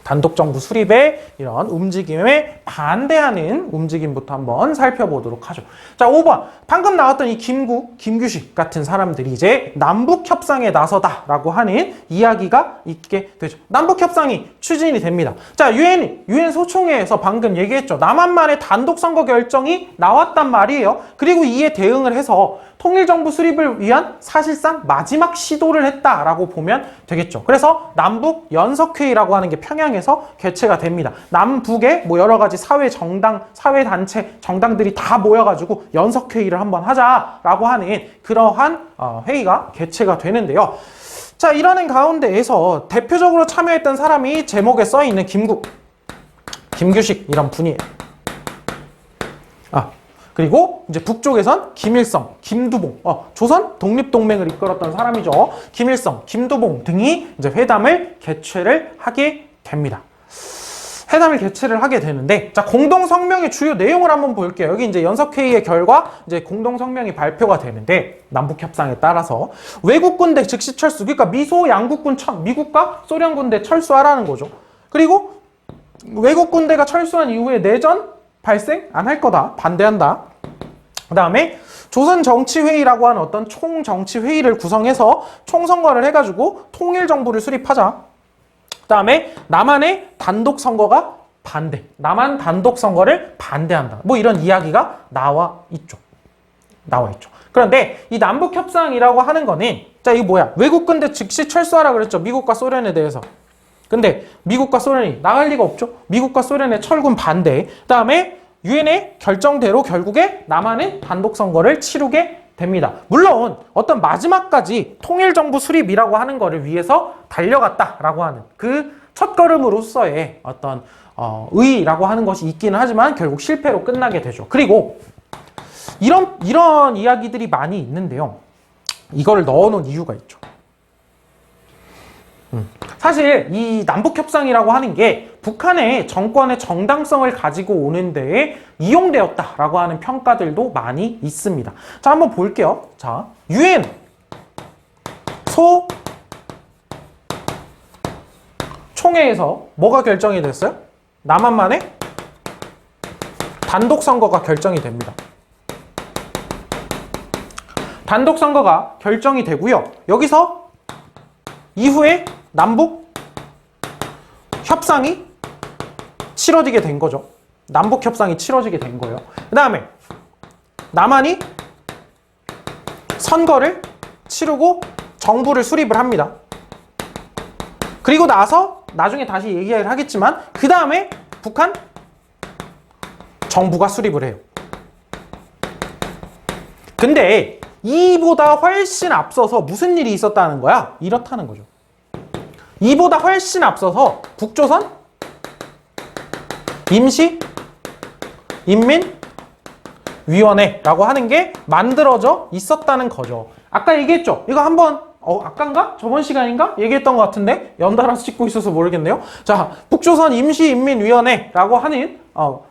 단독정부 수립의 이런 움직임에 반대하는 움직임부터 한번 살펴보도록 하죠. 자, 5번. 방금 나왔던 이 김규식 같은 사람들이 이제 남북협상에 나서다라고 하는 이야기가 있게 되죠. 남북협상이 추진이 됩니다. 자, 유엔 소총회에서 방금 얘기했죠. 남한만의 단독선거 결정이 나왔단 말이에요. 그리고 이에 대응을 해서 통일정부 수립을 위한 사실상 마지막 시도를 했다라고 보면 되겠죠. 그래서 남북 연석회의라고 하는 게 평양에서 개최가 됩니다. 남북의 뭐 여러 가지 사회단체, 정당들이 다 모여가지고 연석회의를 한번 하자라고 하는 그러한 회의가 개최가 되는데요. 자, 이러는 가운데에서 대표적으로 참여했던 사람이 제목에 써있는 김규식 이런 분이에요. 그리고 이제 북쪽에선 김일성, 김두봉, 조선 독립동맹을 이끌었던 사람이죠. 김일성, 김두봉 등이 이제 회담을 개최를 하게 됩니다. 회담을 개최를 하게 되는데, 자, 공동성명의 주요 내용을 한번 볼게요. 여기 이제 연석회의의 결과 이제 공동성명이 발표가 되는데, 남북협상에 따라서 외국군대 즉시 철수, 그러니까 미소 양국군 미국과 소련군대 철수하라는 거죠. 그리고 외국군대가 철수한 이후에 내전 발생 안 할 거다. 반대한다. 그 다음에 조선정치회의라고 하는 어떤 총정치회의를 구성해서 총선거를 해가지고 통일정부를 수립하자. 그 다음에 남한의 단독선거가 남한 단독선거를 반대한다. 뭐 이런 이야기가 나와 있죠. 그런데 이 남북협상이라고 하는 거는, 자, 이거 뭐야? 외국군대 즉시 철수하라 그랬죠. 미국과 소련에 대해서. 근데 미국과 소련이 나갈 리가 없죠. 미국과 소련의 철군 반대. 그 다음에 유엔의 결정대로 결국에 남한은 단독 선거를 치르게 됩니다. 물론 어떤 마지막까지 통일정부 수립이라고 하는 거를 위해서 달려갔다라고 하는 그 첫걸음으로서의 어떤 의의라고 하는 것이 있기는 하지만 결국 실패로 끝나게 되죠. 그리고 이런 이야기들이 많이 있는데요. 이거를 넣어놓은 이유가 있죠. 사실 이 남북협상이라고 하는 게 북한의 정권의 정당성을 가지고 오는 데에 이용되었다라고 하는 평가들도 많이 있습니다. 자, 한번 볼게요. 자, 유엔 총회에서 뭐가 결정이 됐어요? 남한만의 단독 선거가 결정이 됩니다. 단독 선거가 결정이 되고요. 여기서 이후에 남북 협상이 치러지게 된 거죠. 남북 협상이 치러지게 된 거예요. 그 다음에 남한이 선거를 치르고 정부를 수립을 합니다. 그리고 나중에 다시 얘기를 하겠지만 그 다음에 북한 정부가 수립을 해요. 근데 이보다 훨씬 앞서서 무슨 일이 있었다는 거야? 이렇다는 거죠. 이보다 훨씬 앞서서 북조선 임시 인민 위원회라고 하는 게 만들어져 있었다는 거죠. 아까 얘기했죠? 이거 한번 아까인가? 저번 시간인가? 얘기했던 것 같은데 연달아서 찍고 있어서 모르겠네요. 자, 북조선 임시인민위원회라고 하는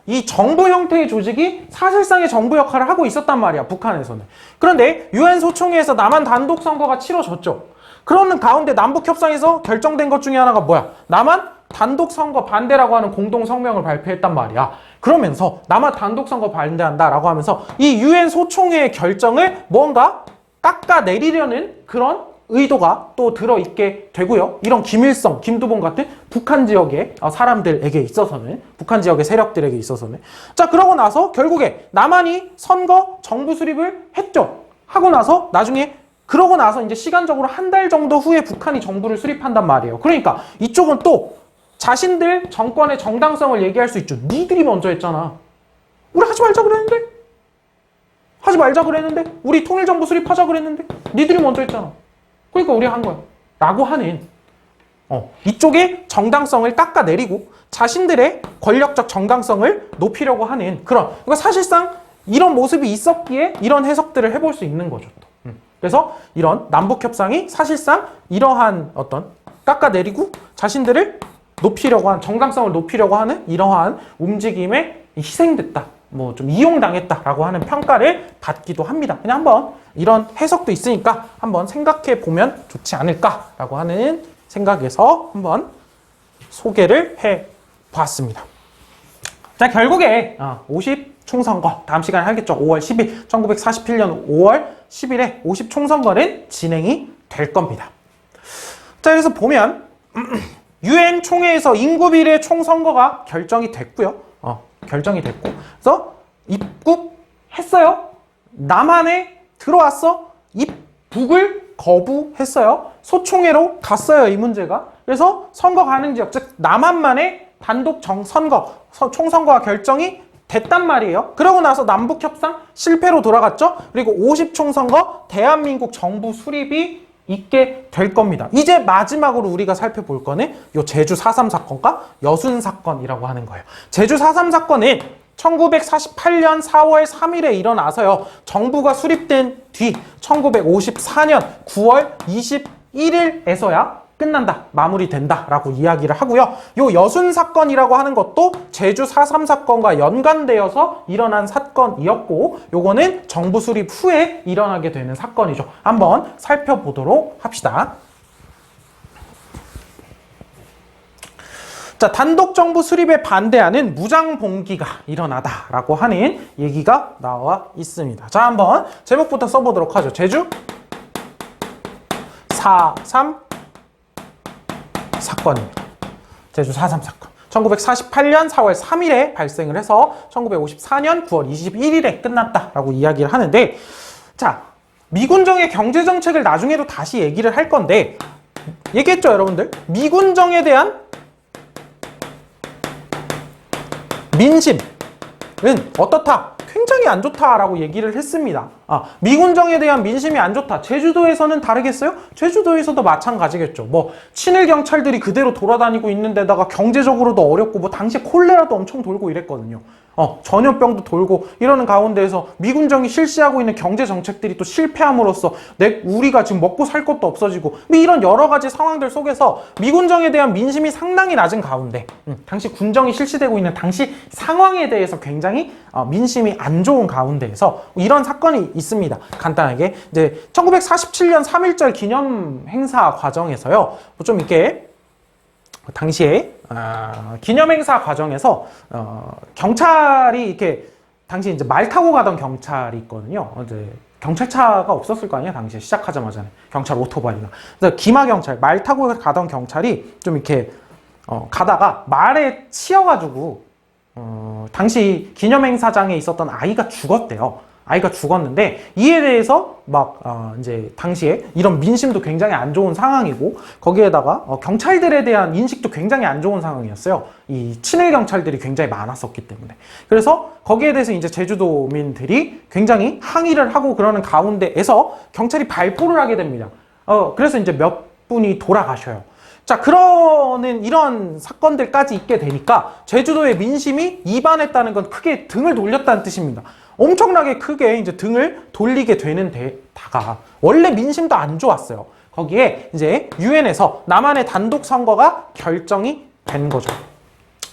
이 정부 형태의 조직이 사실상의 정부 역할을 하고 있었단 말이야, 북한에서는. 그런데 유엔 소총회에서 남한 단독 선거가 치러졌죠. 그러는 가운데 남북 협상에서 결정된 것 중에 하나가 뭐야? 남한 단독 선거 반대라고 하는 공동 성명을 발표했단 말이야. 그러면서 남한 단독 선거 반대한다라고 하면서 이 유엔 소총회의 결정을 뭔가 깎아내리려는 그런 의도가 또 들어있게 되고요. 이런 김일성, 김두봉 같은 북한 지역의 사람들에게 있어서는, 북한 지역의 세력들에게 있어서는. 자, 그러고 나서 결국에 남한이 선거 정부 수립을 했죠. 하고 나서 나중에 그러고 나서 이제 시간적으로 한 달 정도 후에 북한이 정부를 수립한단 말이에요. 그러니까 이쪽은 또 자신들 정권의 정당성을 얘기할 수 있죠. 니들이 먼저 했잖아. 우리 하지 말자 그랬는데? 하지 말자 그랬는데? 우리 통일정부 수립하자 그랬는데? 니들이 먼저 했잖아. 그러니까 우리가 한 거야. 라고 하는 이쪽의 정당성을 깎아내리고 자신들의 권력적 정당성을 높이려고 하는 그런, 그러니까 사실상 이런 모습이 있었기에 이런 해석들을 해볼 수 있는 거죠. 또. 그래서 이런 남북협상이 사실상 이러한 어떤 깎아내리고 자신들을 높이려고 한, 정당성을 높이려고 하는 이러한 움직임에 희생됐다. 뭐 좀 이용당했다라고 하는 평가를 받기도 합니다. 그냥 한번 이런 해석도 있으니까 한번 생각해 보면 좋지 않을까라고 하는 생각에서 한번 소개를 해 보았습니다. 자, 결국에 50 총선거, 다음 시간에 하겠죠. 5월 10일, 1947년 5월 10일에 50 총선거는 진행이 될 겁니다. 자, 그래서 보면 유엔 총회에서 인구비례 총선거가 결정이 됐고요. 결정이 됐고, 그래서 입국했어요. 남한에 들어왔어. 입국을 거부했어요. 소총회로 갔어요, 이 문제가. 그래서 선거 가능 지역, 즉 남한만의 단독 총선거가 결정이 됐단 말이에요. 그러고 나서 남북협상 실패로 돌아갔죠. 그리고 50 총선거 대한민국 정부 수립이 있게 될 겁니다. 이제 마지막으로 우리가 살펴볼 거는 요 제주 4.3 사건과 여순 사건이라고 하는 거예요. 제주 4.3 사건은 1948년 4월 3일에 일어나서요. 정부가 수립된 뒤 1954년 9월 21일에서야 끝난다, 마무리된다 라고 이야기를 하고요. 요 여순 사건이라고 하는 것도 제주 4.3 사건과 연관되어서 일어난 사건이었고, 요거는 정부 수립 후에 일어나게 되는 사건이죠. 한번 살펴보도록 합시다. 자, 단독 정부 수립에 반대하는 무장봉기가 일어나다라고 하는 얘기가 나와 있습니다. 자, 한번 제목부터 써보도록 하죠. 제주 4.3 사건입니다. 제주 4.3 사건. 1948년 4월 3일에 발생을 해서 1954년 9월 21일에 끝났다라고 이야기를 하는데, 자, 미군정의 경제정책을 나중에도 다시 얘기를 할 건데, 얘기했죠, 여러분들? 미군정에 대한 민심은 어떻다? 굉장히 안 좋다라고 얘기를 했습니다. 미군정에 대한 민심이 안 좋다. 제주도에서는 다르겠어요? 제주도에서도 마찬가지겠죠. 뭐 친일 경찰들이 그대로 돌아다니고 있는 데다가 경제적으로도 어렵고, 뭐 당시에 콜레라도 엄청 돌고 이랬거든요. 전염병도 돌고 이러는 가운데에서 미군정이 실시하고 있는 경제 정책들이 또 실패함으로써 우리가 지금 먹고 살 것도 없어지고, 이런 여러 가지 상황들 속에서 미군정에 대한 민심이 상당히 낮은 가운데, 당시 군정이 실시되고 있는 당시 상황에 대해서 굉장히 민심이 안 좋은 가운데에서 이런 사건이 있습니다. 간단하게 이제 1947년 3.1절 기념 행사 과정에서요, 좀 이렇게 당시에 기념행사 과정에서 경찰이 이렇게 당시 이제 말 타고 가던 경찰이 있거든요. 이제 경찰차가 없었을 거 아니에요, 당시에 시작하자마자. 경찰 오토바이나. 그래서 기마 경찰, 말 타고 가던 경찰이 좀 이렇게 가다가 말에 치여가지고 당시 기념행사장에 있었던 아이가 죽었대요. 아이가 죽었는데, 이에 대해서 이제 당시에 이런 민심도 굉장히 안 좋은 상황이고, 거기에다가 경찰들에 대한 인식도 굉장히 안 좋은 상황이었어요. 이 친일 경찰들이 굉장히 많았었기 때문에. 그래서 거기에 대해서 이제 제주도민들이 굉장히 항의를 하고 그러는 가운데에서 경찰이 발포를 하게 됩니다. 그래서 이제 몇 분이 돌아가셔요. 자, 그러는 이런 사건들까지 있게 되니까 제주도의 민심이 이반했다는 건 크게 등을 돌렸다는 뜻입니다. 엄청나게 크게 이제 등을 돌리게 되는 데다가 원래 민심도 안 좋았어요. 거기에 이제 유엔에서 남한의 단독 선거가 결정이 된 거죠.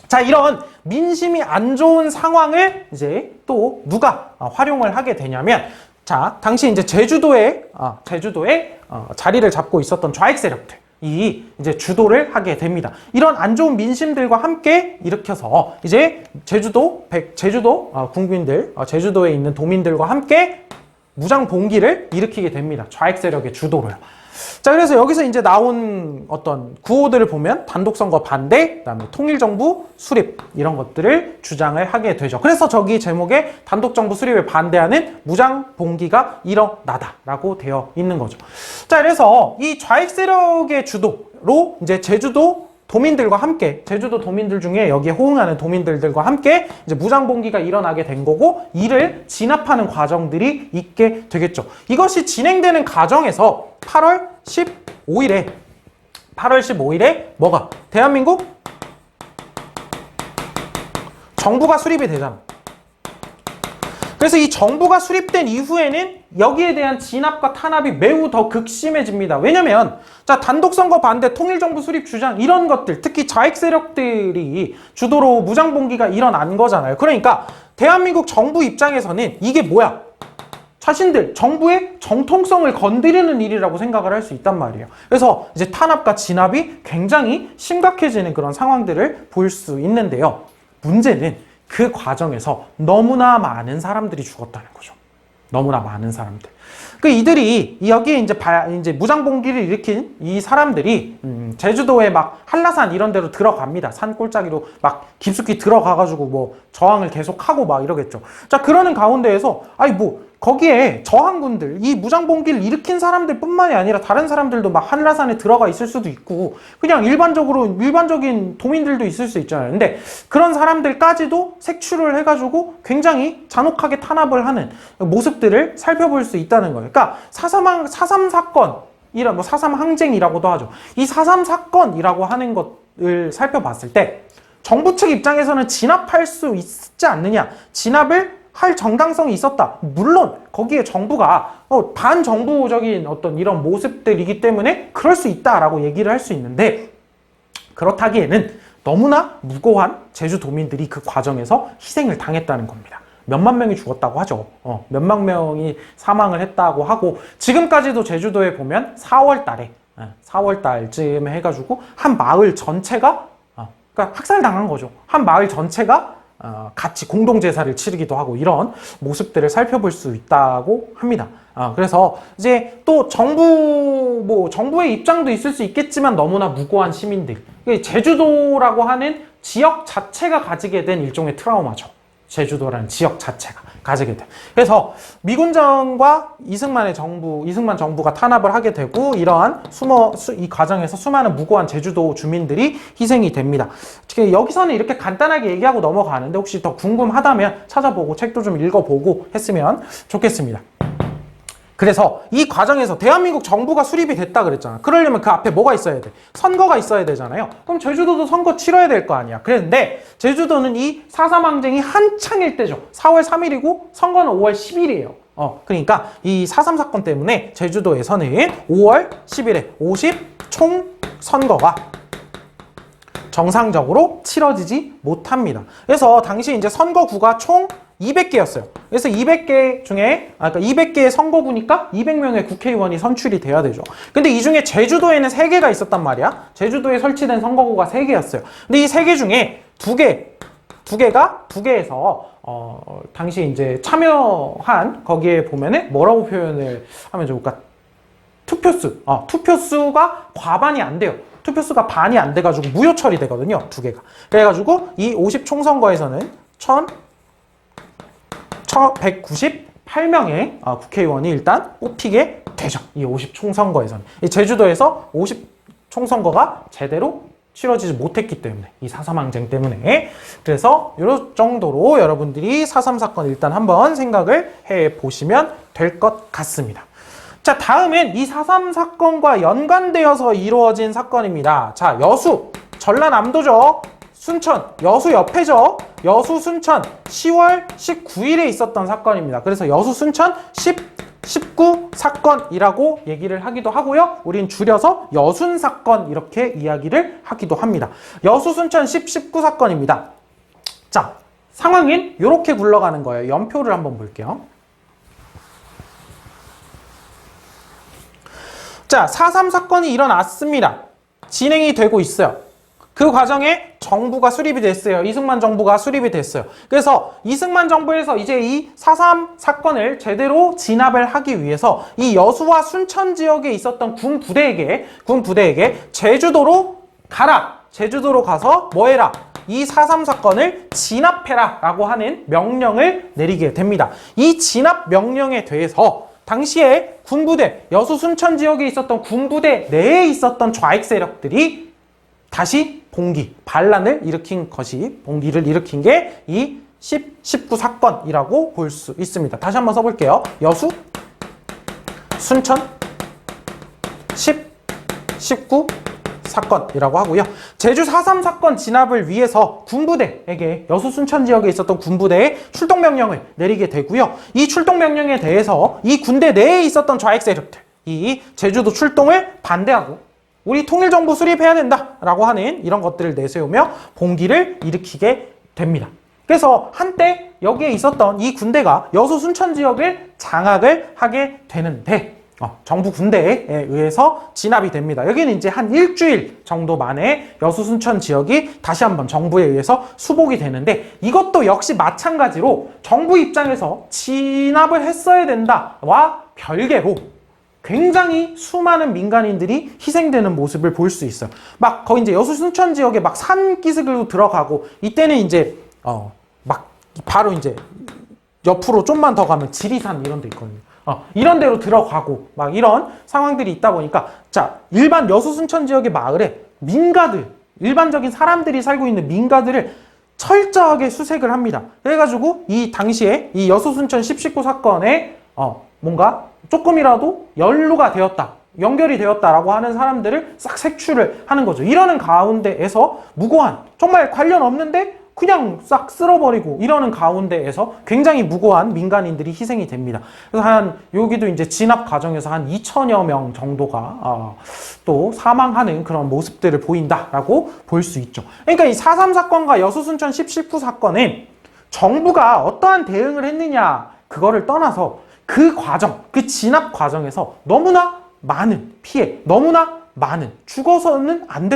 자, 이런 민심이 안 좋은 상황을 이제 또 누가 활용을 하게 되냐면, 자, 당시 이제 제주도에 자리를 잡고 있었던 좌익 세력들, 이 이제 주도를 하게 됩니다. 이런 안 좋은 민심들과 함께 일으켜서 이제 제주도 국민들, 제주도에 있는 도민들과 함께 무장 봉기를 일으키게 됩니다. 좌익 세력의 주도로요. 자, 그래서 여기서 이제 나온 어떤 구호들을 보면 단독선거 반대, 그다음에 통일정부 수립, 이런 것들을 주장을 하게 되죠. 그래서 저기 제목에 단독정부 수립에 반대하는 무장 봉기가 일어나다라고 되어 있는 거죠. 자, 그래서 이 좌익 세력의 주도로 이제 제주도 도민들과 함께, 제주도 도민들 중에 여기에 호응하는 도민들과 함께 이제 무장봉기가 일어나게 된 거고, 이를 진압하는 과정들이 있게 되겠죠. 이것이 진행되는 과정에서 8월 15일에 뭐가? 대한민국 정부가 수립이 되잖아. 그래서 이 정부가 수립된 이후에는 여기에 대한 진압과 탄압이 매우 더 극심해집니다. 왜냐면, 자, 단독선거 반대, 통일정부 수립 주장, 이런 것들, 특히 좌익 세력들이 주도로 무장봉기가 일어난 거잖아요. 그러니까 대한민국 정부 입장에서는 이게 뭐야? 자신들 정부의 정통성을 건드리는 일이라고 생각을 할 수 있단 말이에요. 그래서 이제 탄압과 진압이 굉장히 심각해지는 그런 상황들을 볼 수 있는데요. 문제는 그 과정에서 너무나 많은 사람들이 죽었다는 거죠. 너무나 많은 사람들. 이들이 여기에 이제 무장봉기를 일으킨 이 사람들이 제주도에 막 한라산 이런 데로 들어갑니다. 산 꼴짜기로 막 깊숙이 들어가가지고 뭐 저항을 계속하고 막 이러겠죠. 자, 그러는 가운데에서 거기에 저항군들, 이 무장봉기를 일으킨 사람들 뿐만이 아니라 다른 사람들도 막 한라산에 들어가 있을 수도 있고, 그냥 일반적인 도민들도 있을 수 있잖아요. 근데 그런 사람들까지도 색출을 해가지고 굉장히 잔혹하게 탄압을 하는 모습들을 살펴볼 수 있다는 거예요. 그러니까 4.3 사건, 4.3 항쟁이라고도 하죠. 이 4.3 사건이라고 하는 것을 살펴봤을 때 정부 측 입장에서는 진압할 수 있지 않느냐, 진압을 할 정당성이 있었다. 물론 거기에 정부가 반정부적인 어떤 이런 모습들이기 때문에 그럴 수 있다라고 얘기를 할 수 있는데, 그렇다기에는 너무나 무고한 제주도민들이 그 과정에서 희생을 당했다는 겁니다. 몇만 명이 죽었다고 하죠. 몇만 명이 사망을 했다고 하고, 지금까지도 제주도에 보면 4월 달쯤에 해가지고 한 마을 전체가 그러니까 학살당한 거죠. 한 마을 전체가 같이 공동제사를 치르기도 하고, 이런 모습들을 살펴볼 수 있다고 합니다. 그래서 이제 또 정부의 입장도 있을 수 있겠지만 너무나 무고한 시민들, 제주도라고 하는 지역 자체가 가지게 된 일종의 트라우마죠. 제주도라는 지역 자체가 가지게 돼. 그래서 미군정과 이승만 정부가 탄압을 하게 되고, 이러한 이 과정에서 수많은 무고한 제주도 주민들이 희생이 됩니다. 여기서는 이렇게 간단하게 얘기하고 넘어가는데, 혹시 더 궁금하다면 찾아보고 책도 좀 읽어보고 했으면 좋겠습니다. 그래서 이 과정에서 대한민국 정부가 수립이 됐다 그랬잖아. 그러려면 그 앞에 뭐가 있어야 돼? 선거가 있어야 되잖아요. 그럼 제주도도 선거 치러야 될 거 아니야. 그런데 제주도는 이 4.3 항쟁이 한창일 때죠. 4월 3일이고 선거는 5월 10일이에요. 그러니까 이 4.3 사건 때문에 제주도에서는 5월 10일에 50총 선거가 정상적으로 치러지지 못합니다. 그래서 당시 이제 선거구가 총 200개였어요. 그래서 200개 중에, 그러니까 200개의 선거구니까 200명의 국회의원이 선출이 돼야 되죠. 근데 이 중에 제주도에는 3개가 있었단 말이야. 제주도에 설치된 선거구가 3개였어요. 근데 이 3개 중에 2개에서, 당시 이제 참여한, 거기에 보면은 뭐라고 표현을 하면 좋을까? 투표수가 과반이 안 돼요. 투표수가 반이 안 돼가지고 무효 처리되거든요. 2개가. 그래가지고 이 50총선거에서는 1198명의 국회의원이 일단 뽑히게 되죠. 이 50총선거에서는. 이 제주도에서 50총선거가 제대로 치러지지 못했기 때문에, 이 4.3 항쟁 때문에. 그래서 이런 정도로 여러분들이 4.3 사건 일단 한번 생각을 해보시면 될 것 같습니다. 자, 다음은 이 4.3 사건과 연관되어서 이루어진 사건입니다. 자, 전라남도죠. 순천, 여수 옆에죠. 여수 순천 10월 19일에 있었던 사건입니다. 그래서 여수 순천 19 사건이라고 얘기를 하기도 하고요. 우린 줄여서 여순 사건 이렇게 이야기를 하기도 합니다. 여수 순천 19 사건입니다. 자, 상황은 이렇게 굴러가는 거예요. 연표를 한번 볼게요. 자, 4.3 사건이 일어났습니다. 진행이 되고 있어요. 그 과정에 정부가 수립이 됐어요. 이승만 정부가 수립이 됐어요. 그래서 이승만 정부에서 이제 이 4.3 사건을 제대로 진압을 하기 위해서 이 여수와 순천 지역에 있었던 군 부대에게 제주도로 가라. 제주도로 가서 뭐 해라. 이 4.3 사건을 진압해라 라고 하는 명령을 내리게 됩니다. 이 진압 명령에 대해서 당시에 군부대, 여수 순천 지역에 있었던 군부대 내에 있었던 좌익 세력들이 다시 반란을 일으킨 것이, 봉기를 일으킨 게 이 19 사건이라고 볼 수 있습니다. 다시 한번 써볼게요. 여수, 순천, 19 사건이라고 하고요. 제주 4.3 사건 진압을 위해서 군부대에게 여수 순천 지역에 있었던 군부대에 출동 명령을 내리게 되고요. 이 출동 명령에 대해서 이 군대 내에 있었던 좌익 세력들, 이 제주도 출동을 반대하고 우리 통일정부 수립해야 된다라고 하는 이런 것들을 내세우며 봉기를 일으키게 됩니다. 그래서 한때 여기에 있었던 이 군대가 여수 순천 지역을 장악을 하게 되는데 정부 군대에 의해서 진압이 됩니다. 여기는 이제 한 일주일 정도 만에 여수 순천 지역이 다시 한번 정부에 의해서 수복이 되는데, 이것도 역시 마찬가지로 정부 입장에서 진압을 했어야 된다와 별개로 굉장히 수많은 민간인들이 희생되는 모습을 볼 수 있어요. 막 거기 이제 여수 순천 지역에 막 산기슭으로 들어가고, 이때는 이제 막 바로 이제 옆으로 좀만 더 가면 지리산 이런 데 있거든요. 이런 데로 들어가고 막 이런 상황들이 있다 보니까, 자, 일반 여수 순천 지역의 마을에 민가들, 일반적인 사람들이 살고 있는 민가들을 철저하게 수색을 합니다. 그래가지고 이 당시에 이 여수 순천 19 사건에 뭔가 조금이라도 연루가 되었다, 연결이 되었다라고 하는 사람들을 싹 색출을 하는 거죠. 이러는 가운데에서 무고한, 정말 관련 없는데 그냥 싹 쓸어버리고 이러는 가운데에서 굉장히 무고한 민간인들이 희생이 됩니다. 그래서 여기도 이제 진압 과정에서 한 2천여 명 정도가 또 사망하는 그런 모습들을 보인다라고 볼 수 있죠. 그러니까 이 4.3 사건과 여수 순천 19 사건은 정부가 어떠한 대응을 했느냐 그거를 떠나서 그 과정, 그 진압 과정에서 너무나 많은 피해, 너무나 많은 죽어서는 안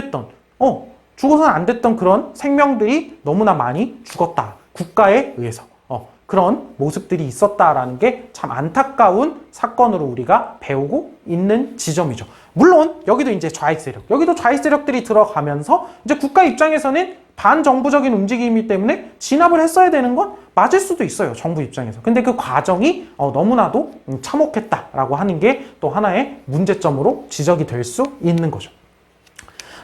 됐던 그런 생명들이 너무나 많이 죽었다. 국가에 의해서. 그런 모습들이 있었다라는 게 참 안타까운 사건으로 우리가 배우고 있는 지점이죠. 물론 여기도 이제 좌익 세력, 여기도 좌익 세력들이 들어가면서 이제 국가 입장에서는 반정부적인 움직임이기 때문에 진압을 했어야 되는 건 맞을 수도 있어요. 정부 입장에서. 근데 그 과정이 너무나도 참혹했다라고 하는 게 또 하나의 문제점으로 지적이 될 수 있는 거죠.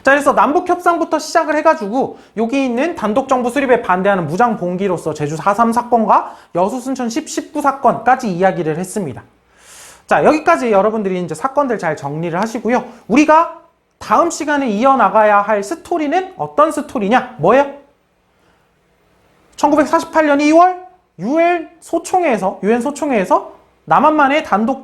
자, 그래서 남북협상부터 시작을 해가지고 여기 있는 단독정부 수립에 반대하는 무장봉기로서 제주 4.3 사건과 여수 순천 19 사건까지 이야기를 했습니다. 자, 여기까지 여러분들이 이제 사건들 잘 정리를 하시고요. 우리가 다음 시간에 이어나가야 할 스토리는 어떤 스토리냐? 뭐예요? 1948년 2월 유엔 소총회에서 남한만의 단독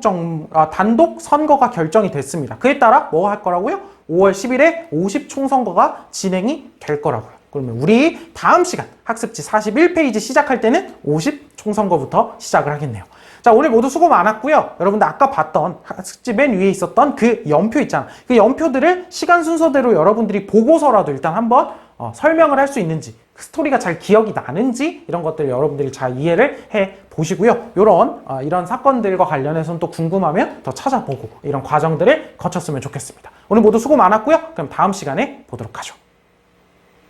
선거가 결정이 됐습니다. 그에 따라 뭐 할 거라고요? 5월 10일에 50 총선거가 진행이 될 거라고요. 그러면 우리 다음 시간 학습지 41페이지 시작할 때는 50 총선거부터 시작을 하겠네요. 자, 오늘 모두 수고 많았고요. 여러분들 아까 봤던 학습지 맨 위에 있었던 그 연표 있잖아. 그 연표들을 시간 순서대로 여러분들이 보고서라도 일단 한번 설명을 할 수 있는지, 그 스토리가 잘 기억이 나는지 이런 것들을 여러분들이 잘 이해를 해 보시고요. 이런 사건들과 관련해서는 또 궁금하면 더 찾아보고 이런 과정들을 거쳤으면 좋겠습니다. 오늘 모두 수고 많았고요. 그럼 다음 시간에 보도록 하죠.